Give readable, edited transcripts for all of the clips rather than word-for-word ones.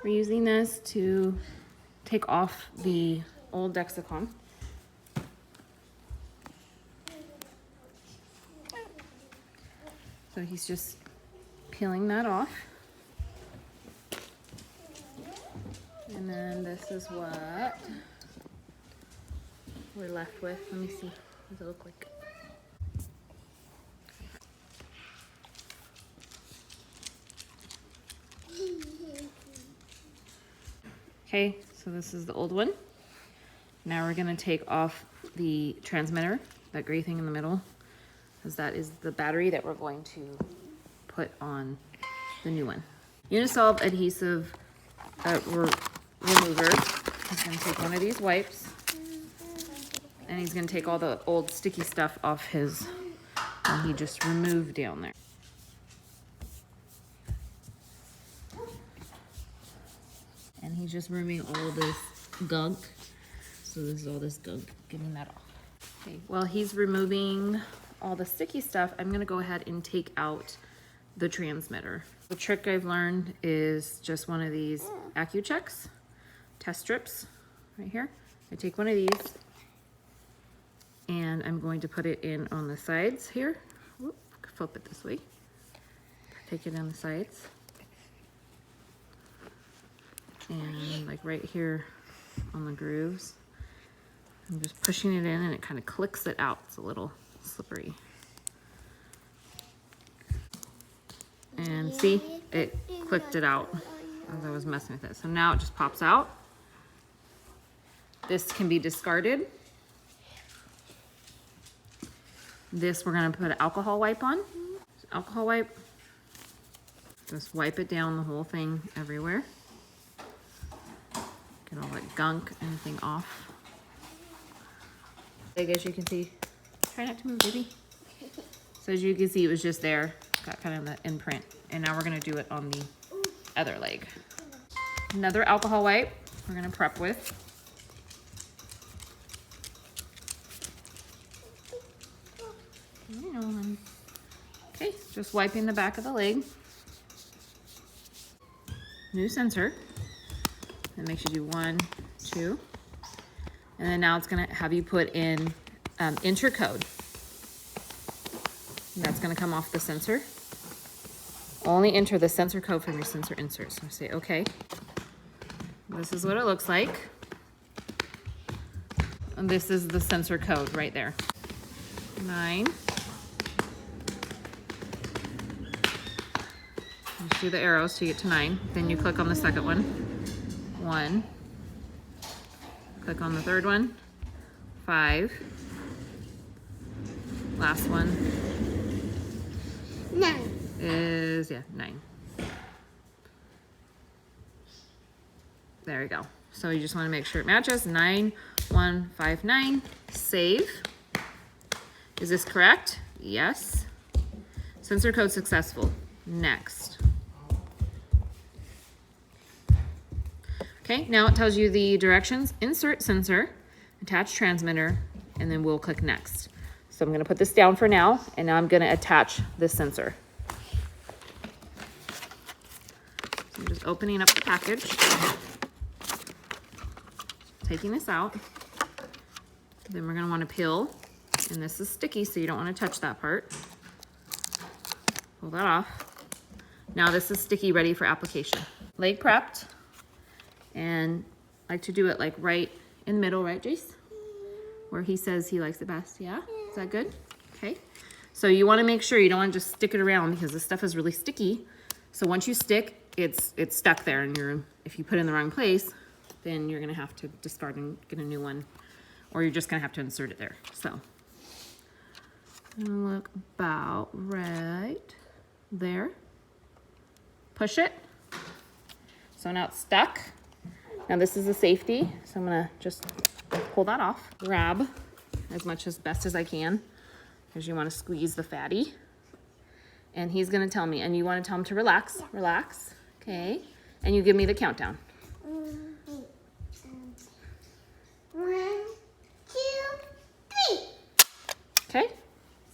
We're using this to take off the old Dexcom. So he's just peeling that off. And then this is what we're left with. Let me see. What does it look like? Okay, so this is the old one. Now we're gonna take off the transmitter, that gray thing in the middle, because that is the battery that we're going to put on the new one. Unisolv adhesive remover. He's gonna take one of these wipes, and he's gonna take all the old sticky stuff off his one he just removed down there. And he's just removing all this gunk. So this is all this gunk, getting that off. Okay, while he's removing all the sticky stuff, I'm gonna go ahead and take out the transmitter. The trick I've learned is just one of these AccuChecks test strips right here. I take one of these and I'm going to put it in on the sides here. Whoop, flip it this way. Take it on the sides. And like right here on the grooves, I'm just pushing it in and it kind of clicks it out. It's a little slippery. And see, it clicked it out as I was messing with it. So now it just pops out. This can be discarded. This we're gonna put an alcohol wipe on. Alcohol wipe. Just wipe it down the whole thing everywhere. Get all that gunk, anything off. I guess you can see. Try not to move, baby. So as you can see, it was just there. Got kind of the imprint. And now we're gonna do it on the other leg. Another alcohol wipe we're gonna prep with. Okay, just wiping the back of the leg. New sensor. It makes you do 1, 2. And then now it's gonna have you put in enter code. And that's gonna come off the sensor. Only enter the sensor code from your sensor insert. So say okay. This is what it looks like. And this is the sensor code right there. 9. Just do the arrows to get to 9. Then you click on the second one. 1. Click on the third one. 5. Last one. 9. Is, yeah, 9. There we go. So you just want to make sure it matches. 9159. Save. Is this correct? Yes. Sensor code successful. Next. Okay, now it tells you the directions. Insert sensor, attach transmitter, and then we'll click next. So I'm gonna put this down for now, and now I'm gonna attach this sensor. So I'm just opening up the package, taking this out. Then we're gonna wanna peel, and this is sticky, so you don't wanna touch that part. Pull that off. Now this is sticky, ready for application. Leg prepped. And I like to do it like right in the middle, right, Jace? Where he says he likes it best, yeah? Is that good? Okay. So you wanna make sure you don't wanna just stick it around because this stuff is really sticky. So once you stick, it's stuck there, and if you put it in the wrong place, then you're gonna have to discard and get a new one, or you're just gonna have to insert it there. So, gonna look about right there. Push it. So now it's stuck. Now this is a safety, so I'm gonna just pull that off. Grab as best as I can, because you wanna squeeze the fatty. And he's gonna tell me, and you wanna tell him to relax, relax, okay? And you give me the countdown. 1, 2, 3. Okay,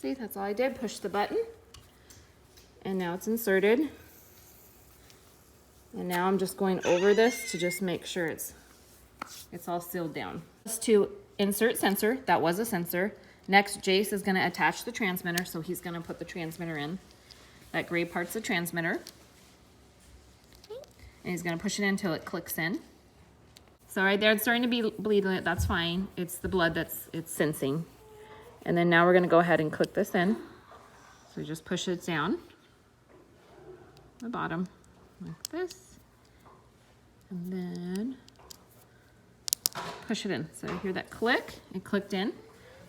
see, that's all I did, push the button. And now it's inserted. And now I'm just going over this to just make sure it's all sealed down. Just to insert sensor, that was a sensor. Next, Jace is gonna attach the transmitter, so he's gonna put the transmitter in. That gray part's the transmitter. And he's gonna push it in until it clicks in. So right there, it's starting to be bleeding, that's fine. It's the blood it's sensing. And then now we're gonna go ahead and click this in. So we just push it down the bottom like this. And then push it in. So you hear that click, it clicked in.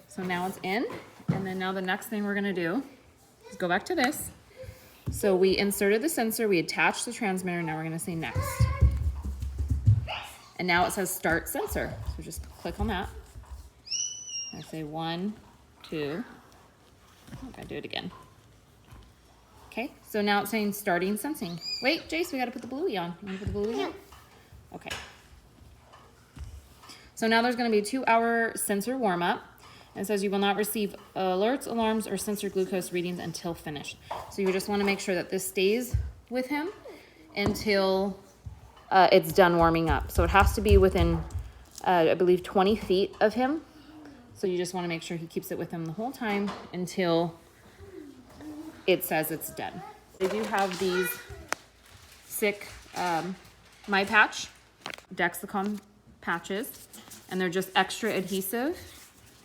So now it's in. And then now the next thing we're gonna do is go back to this. So we inserted the sensor, we attached the transmitter, now we're gonna say next. And now it says start sensor. So just click on that. I say 1, 2. I gotta do it again. Okay, so now it's saying starting sensing. Wait, Jace, we gotta put the bluey on. You wanna put the bluey on? Okay. So now there's gonna be a 2-hour sensor warm up. And it says you will not receive alerts, alarms, or sensor glucose readings until finished. So you just wanna make sure that this stays with him until it's done warming up. So it has to be within, I believe, 20 feet of him. So you just wanna make sure he keeps it with him the whole time until it says it's done. They do have these sick My Patch Dexcom patches, and they're just extra adhesive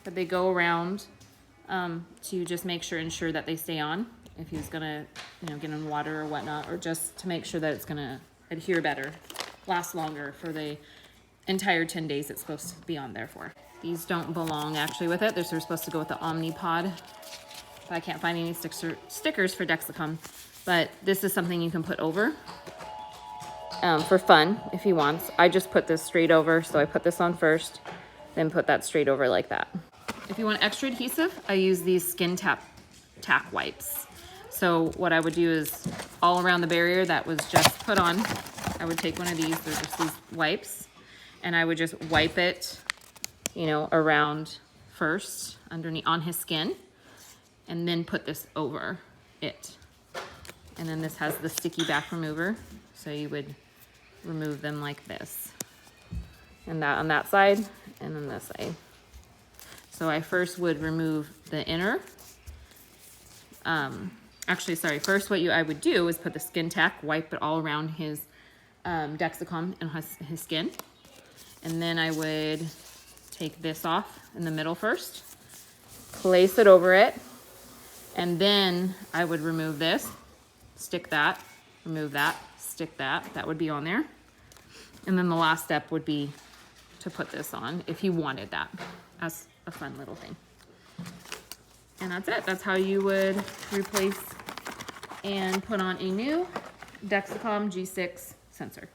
that they go around to just ensure that they stay on if he's gonna, get in water or whatnot, or just to make sure that it's gonna adhere better, last longer for the entire 10 days it's supposed to be on there for. These don't belong actually with it. They're supposed to go with the Omnipod. But I can't find any stickers for Dexcom, but this is something you can put over for fun if he wants. I just put this straight over, so I put this on first, then put that straight over like that. If you want extra adhesive, I use these skin tack wipes. So what I would do is all around the barrier that was just put on, I would take one of these, they're just these wipes, and I would just wipe it, around first, underneath on his skin, and then put this over it. And then this has the sticky back remover, so you would remove them like this. And that on that side, and then this side. So I first would remove the inner. First what I would do is put the skin tack, wipe it all around his Dexcom and his skin. And then I would take this off in the middle first, place it over it, and then I would remove this, stick that, remove that, stick that. That would be on there. And then the last step would be to put this on if you wanted that as a fun little thing. And that's it. That's how you would replace and put on a new Dexcom G6 sensor.